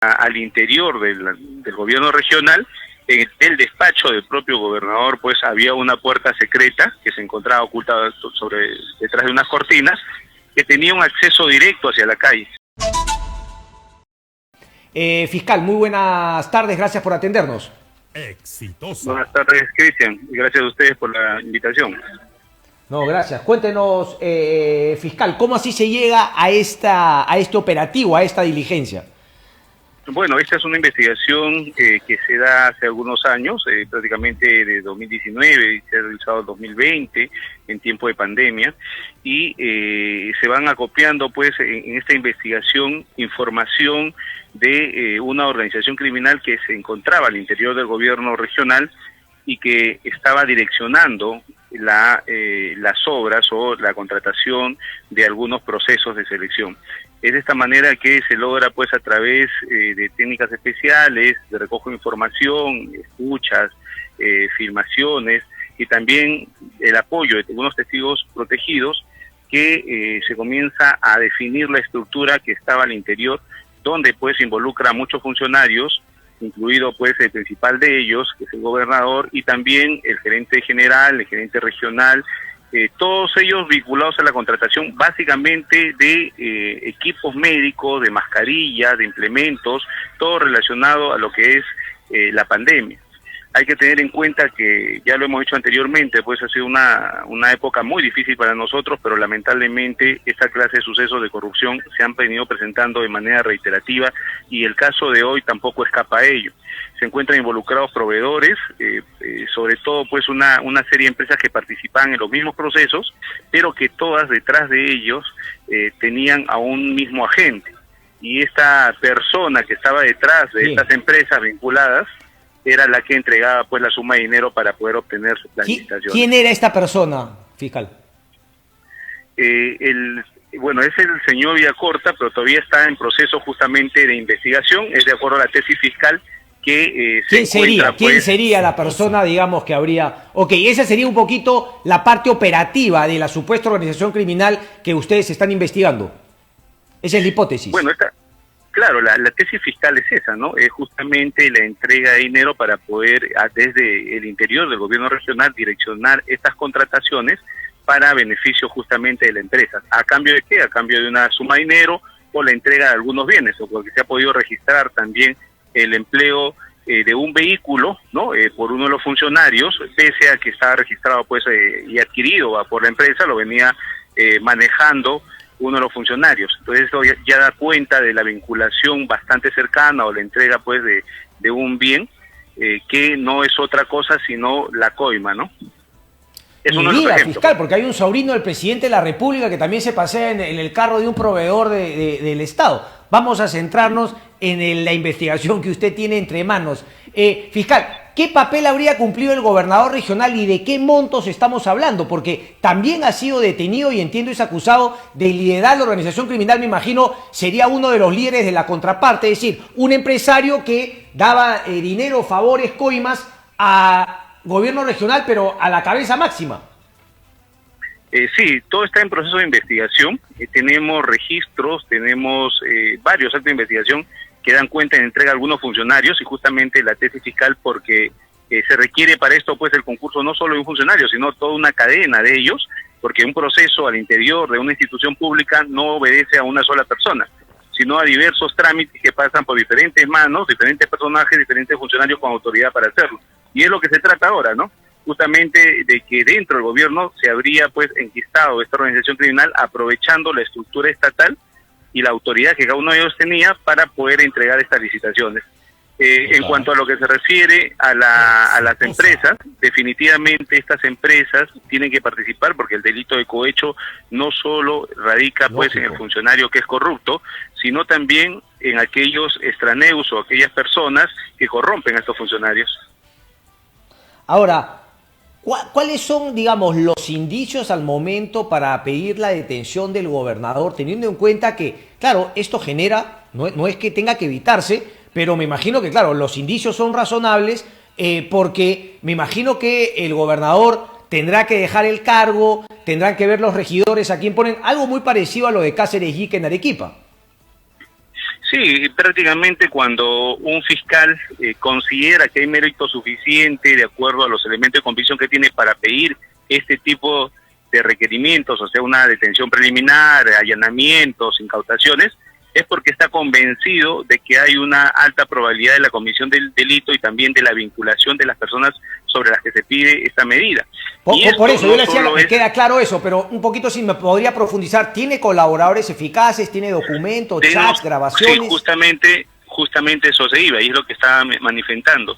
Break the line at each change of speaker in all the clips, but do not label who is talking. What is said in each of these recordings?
al interior del gobierno regional. En el despacho del propio gobernador pues había una puerta secreta que se encontraba ocultada detrás de unas cortinas que tenía un acceso directo hacia la calle.
Fiscal, muy buenas tardes, gracias por atendernos.
Exitosa.
Buenas tardes, Cristian, y gracias a ustedes por la invitación.
No, gracias. Cuéntenos, fiscal, ¿cómo así se llega a este operativo, a esta diligencia?
Bueno, esta es una investigación que se da hace algunos años, prácticamente de 2019, se ha realizado en 2020, en tiempo de pandemia, y se van acopiando pues en esta investigación información de una organización criminal que se encontraba al interior del gobierno regional y que estaba direccionando las obras o la contratación de algunos procesos de selección. Es de esta manera que se logra pues a través de técnicas especiales, de recojo de información, escuchas, filmaciones y también el apoyo de algunos testigos protegidos que se comienza a definir la estructura que estaba al interior, donde pues involucra a muchos funcionarios, incluido pues el principal de ellos, que es el gobernador, y también el gerente general, el gerente regional, todos ellos vinculados a la contratación básicamente de equipos médicos, de mascarillas, de implementos, todo relacionado a lo que es la pandemia. Hay que tener en cuenta que, ya lo hemos dicho anteriormente, pues ha sido una época muy difícil para nosotros, pero lamentablemente esta clase de sucesos de corrupción se han venido presentando de manera reiterativa y el caso de hoy tampoco escapa a ello. Se encuentran involucrados proveedores, sobre todo pues una serie de empresas que participan en los mismos procesos, pero que todas detrás de ellos tenían a un mismo agente. Y esta persona que estaba detrás de estas empresas vinculadas era la que entregaba pues la suma de dinero para poder obtener las licitaciones.
¿Quién era esta persona, fiscal?
Bueno, es el señor Villacorta, pero todavía está en proceso justamente de investigación, es de acuerdo a la tesis fiscal que
¿Quién sería? ¿Quién sería la persona, digamos, que habría...? Ok, esa sería un poquito la parte operativa de la supuesta organización criminal que ustedes están investigando. Esa es la hipótesis.
Bueno, claro, la tesis fiscal es esa, ¿no? Es justamente la entrega de dinero para poder, desde el interior del gobierno regional, direccionar estas contrataciones para beneficio justamente de la empresa. ¿A cambio de qué? A cambio de una suma de dinero o la entrega de algunos bienes, o porque se ha podido registrar también el empleo de un vehículo, ¿no? Por uno de los funcionarios, pese a que estaba registrado pues y adquirido por la empresa, lo venía manejando uno de los funcionarios. Entonces esto ya da cuenta de la vinculación bastante cercana o la entrega pues de un bien que no es otra cosa sino la coima, ¿no? Es uno de los ejemplos.
Fiscal, porque hay un sobrino del presidente de la República que también se pasea en el carro de un proveedor del Estado. Vamos a centrarnos en la investigación que usted tiene entre manos. Fiscal, ¿qué papel habría cumplido el gobernador regional y de qué montos estamos hablando? Porque también ha sido detenido y entiendo es acusado de liderar la organización criminal, me imagino, sería uno de los líderes de la contraparte, es decir, un empresario que daba dinero, favores, coimas a gobierno regional, pero a la cabeza máxima.
Sí, todo está en proceso de investigación. Tenemos registros, tenemos varios actos de investigación que dan cuenta de entrega a algunos funcionarios y justamente la tesis fiscal porque se requiere para esto pues el concurso no solo de un funcionario, sino toda una cadena de ellos, porque un proceso al interior de una institución pública no obedece a una sola persona, sino a diversos trámites que pasan por diferentes manos, diferentes personajes, diferentes funcionarios con autoridad para hacerlo. Y es lo que se trata ahora, ¿no? Justamente de que dentro del gobierno se habría pues enquistado esta organización criminal aprovechando la estructura estatal y la autoridad que cada uno de ellos tenía para poder entregar estas licitaciones. En cuanto a lo que se refiere a las empresas, definitivamente estas empresas tienen que participar porque el delito de cohecho no solo radica pues en el funcionario que es corrupto, sino también en aquellos extraneus o aquellas personas que corrompen a estos funcionarios.
Ahora, ¿cuáles son, digamos, los indicios al momento para pedir la detención del gobernador, teniendo en cuenta que, claro, esto genera, no es que tenga que evitarse, pero me imagino que, claro, los indicios son razonables porque me imagino que el gobernador tendrá que dejar el cargo, tendrán que ver los regidores a quién ponen, algo muy parecido a lo de Cáceres Yique en Arequipa.
Sí, prácticamente cuando un fiscal considera que hay mérito suficiente de acuerdo a los elementos de convicción que tiene para pedir este tipo de requerimientos, o sea, una detención preliminar, allanamientos, incautaciones, es porque está convencido de que hay una alta probabilidad de la comisión del delito y también de la vinculación de las personas sobre las que se pide esta medida.
Por eso, yo le decía, me queda claro eso, pero un poquito si me podría profundizar, ¿tiene colaboradores eficaces, tiene documentos, chats, grabaciones?
Sí, justamente eso se iba, y es lo que estaba manifestando.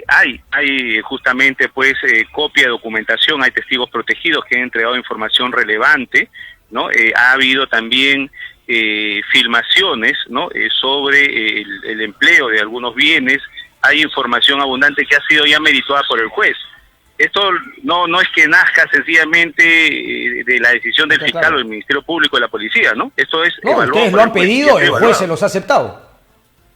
Hay justamente pues copia de documentación, hay testigos protegidos que han entregado información relevante, ¿no? Ha habido también filmaciones, ¿no? Sobre el empleo de algunos bienes, hay información abundante que ha sido ya merituada por el juez. Esto no es que nazca sencillamente de la decisión del fiscal o del Ministerio Público, de la policía, ¿no? Esto es evaluado.
Ustedes lo han pedido, el juez se los ha aceptado.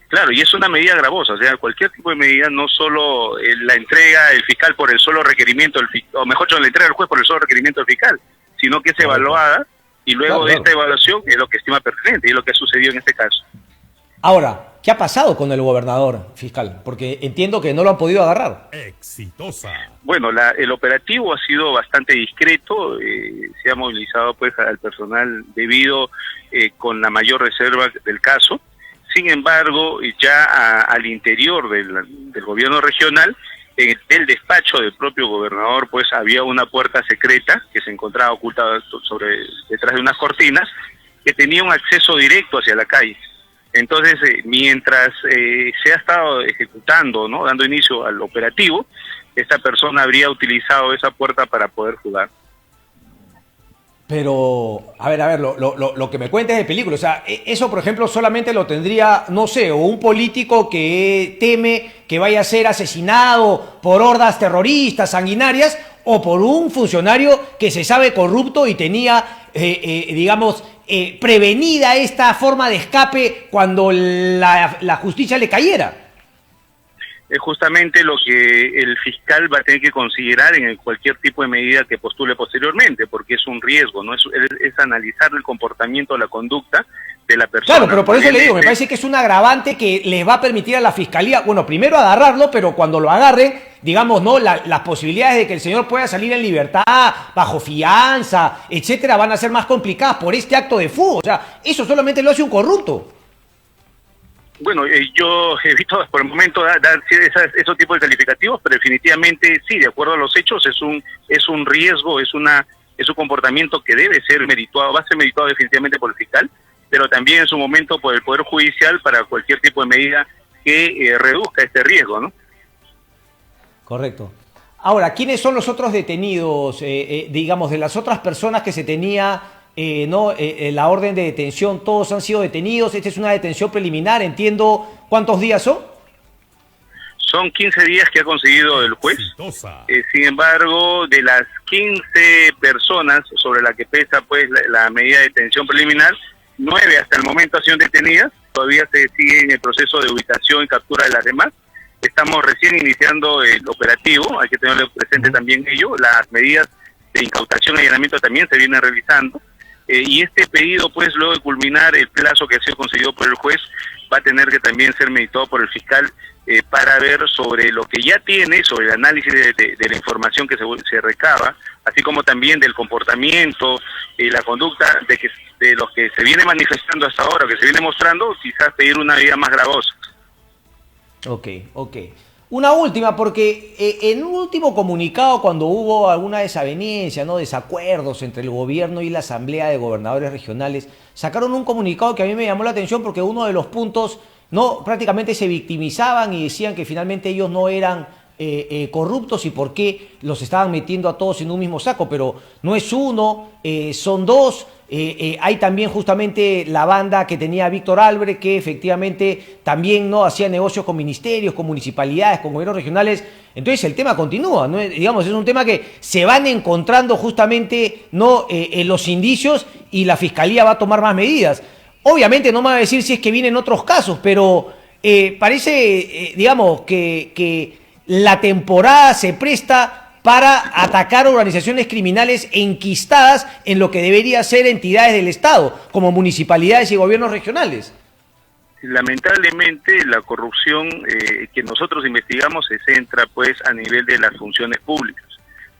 Claro, y es una medida gravosa, o sea, cualquier tipo de medida, no solo la entrega del fiscal por el solo requerimiento, o mejor dicho, la entrega del juez por el solo requerimiento del fiscal, sino que es evaluada, y luego de esta evaluación es lo que estima pertinente, y es lo que ha sucedido en este caso.
Ahora, ¿qué ha pasado con el gobernador, fiscal? Porque entiendo que no lo han podido agarrar.
Exitosa.
Bueno, el operativo ha sido bastante discreto, se ha movilizado pues al personal debido con la mayor reserva del caso. Sin embargo, ya al interior del gobierno regional, en el despacho del propio gobernador, pues había una puerta secreta que se encontraba oculta detrás de unas cortinas, que tenía un acceso directo hacia la calle. Entonces, mientras se ha estado ejecutando, ¿no?, dando inicio al operativo, esta persona habría utilizado esa puerta para poder jugar.
Pero, a ver, lo que me cuentes de película, o sea, eso, por ejemplo, solamente lo tendría, no sé, o un político que teme que vaya a ser asesinado por hordas terroristas, sanguinarias, o por un funcionario que se sabe corrupto y tenía, digamos, prevenida esta forma de escape cuando la justicia le cayera.
Es justamente lo que el fiscal va a tener que considerar en cualquier tipo de medida que postule posteriormente, porque es un riesgo, ¿no? Es analizar el comportamiento, la conducta de la persona.
Claro, pero por eso le digo, me parece que es un agravante que les va a permitir a la fiscalía, bueno, primero agarrarlo, pero cuando lo agarren, digamos, ¿no?, las posibilidades de que el señor pueda salir en libertad, bajo fianza, etcétera, van a ser más complicadas por este acto de fuga. O sea, eso solamente lo hace un corrupto.
Bueno, yo evito por el momento dar esos tipos de calificativos, pero definitivamente sí, de acuerdo a los hechos, es un riesgo, es un comportamiento que debe ser merituado, va a ser merituado definitivamente por el fiscal, pero también en su momento por el Poder Judicial para cualquier tipo de medida que reduzca este riesgo, ¿no?
Correcto. Ahora, ¿quiénes son los otros detenidos, digamos, de las otras personas que se tenía... la orden de detención? Todos han sido detenidos, esta es una detención preliminar, entiendo. ¿Cuántos días son?
Son 15 días que ha conseguido el juez. Sin embargo, de las 15 personas sobre las que pesa pues la medida de detención preliminar, 9 hasta el momento han sido detenidas, todavía se sigue en el proceso de ubicación y captura de las demás. Estamos recién iniciando el operativo, hay que tenerlo presente también ello, las medidas de incautación y allanamiento también se vienen realizando. Y este pedido, pues, luego de culminar el plazo que ha sido concedido por el juez, va a tener que también ser meditado por el fiscal para ver sobre lo que ya tiene, sobre el análisis de la información que se recaba, así como también del comportamiento y la conducta de los que se viene manifestando hasta ahora, que se viene mostrando, quizás pedir una medida más gravosa.
Ok. Una última, porque en un último comunicado, cuando hubo alguna desaveniencia, ¿no?, desacuerdos entre el gobierno y la Asamblea de Gobernadores Regionales, sacaron un comunicado que a mí me llamó la atención porque uno de los puntos, no, prácticamente se victimizaban y decían que finalmente ellos no eran corruptos y por qué los estaban metiendo a todos en un mismo saco, pero no es uno, son dos. Hay también justamente la banda que tenía Víctor Albrecht, que efectivamente también no hacía negocios con ministerios, con municipalidades, con gobiernos regionales. Entonces el tema continúa, ¿no? Digamos, es un tema que se van encontrando justamente, ¿no?, los indicios, y la fiscalía va a tomar más medidas. Obviamente no me va a decir si es que vienen otros casos, pero parece, digamos, que la temporada se presta para atacar organizaciones criminales enquistadas en lo que debería ser entidades del Estado, como municipalidades y gobiernos regionales.
Lamentablemente la corrupción que nosotros investigamos se centra pues a nivel de las funciones públicas.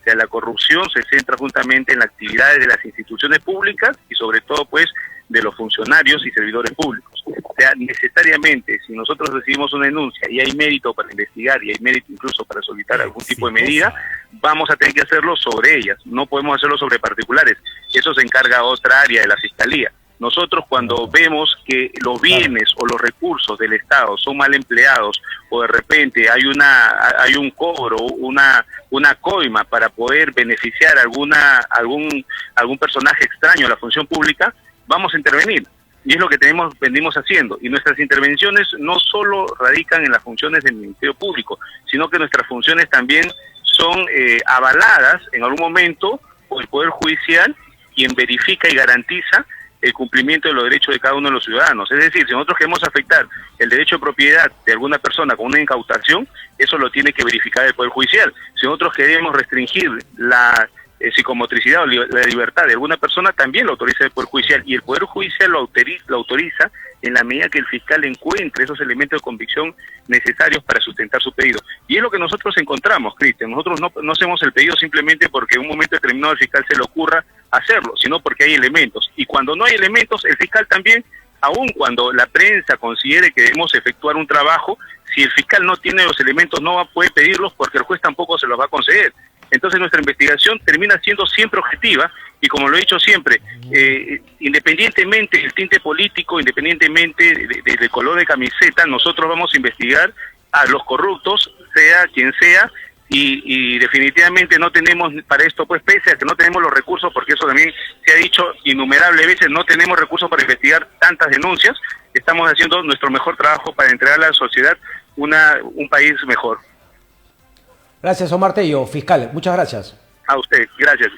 O sea, la corrupción se centra justamente en las actividades de las instituciones públicas y sobre todo pues de los funcionarios y servidores públicos. O sea, necesariamente si nosotros recibimos una denuncia y hay mérito para investigar y hay mérito incluso para solicitar algún tipo de medida, vamos a tener que hacerlo sobre ellas, no podemos hacerlo sobre particulares. Eso se encarga otra área de la Fiscalía. Nosotros cuando vemos que los bienes o los recursos del Estado son mal empleados o de repente hay un cobro, una coima para poder beneficiar algún personaje extraño a la función pública, vamos a intervenir. Y es lo que venimos haciendo. Y nuestras intervenciones no solo radican en las funciones del Ministerio Público, sino que nuestras funciones también son avaladas en algún momento por el Poder Judicial, quien verifica y garantiza el cumplimiento de los derechos de cada uno de los ciudadanos. Es decir, si nosotros queremos afectar el derecho de propiedad de alguna persona con una incautación, eso lo tiene que verificar el Poder Judicial. Si nosotros queremos restringir la psicomotricidad o la libertad de alguna persona, también lo autoriza el Poder Judicial, y el Poder Judicial lo autoriza en la medida que el fiscal encuentre esos elementos de convicción necesarios para sustentar su pedido. Y es lo que nosotros encontramos, Cristian. Nosotros no hacemos el pedido simplemente porque en un momento determinado al fiscal se le ocurra hacerlo, sino porque hay elementos. Y cuando no hay elementos, el fiscal también, aun cuando la prensa considere que debemos efectuar un trabajo, si el fiscal no tiene los elementos no va a poder pedirlos porque el juez tampoco se los va a conceder. Entonces nuestra investigación termina siendo siempre objetiva y, como lo he dicho siempre, independientemente del tinte político, independientemente del color de camiseta, nosotros vamos a investigar a los corruptos, sea quien sea, y definitivamente no tenemos para esto, pues pese a que no tenemos los recursos, porque eso también se ha dicho innumerables veces, no tenemos recursos para investigar tantas denuncias, estamos haciendo nuestro mejor trabajo para entregar a la sociedad un país mejor.
Gracias, Omar Tello, fiscal. Muchas gracias.
A usted, gracias.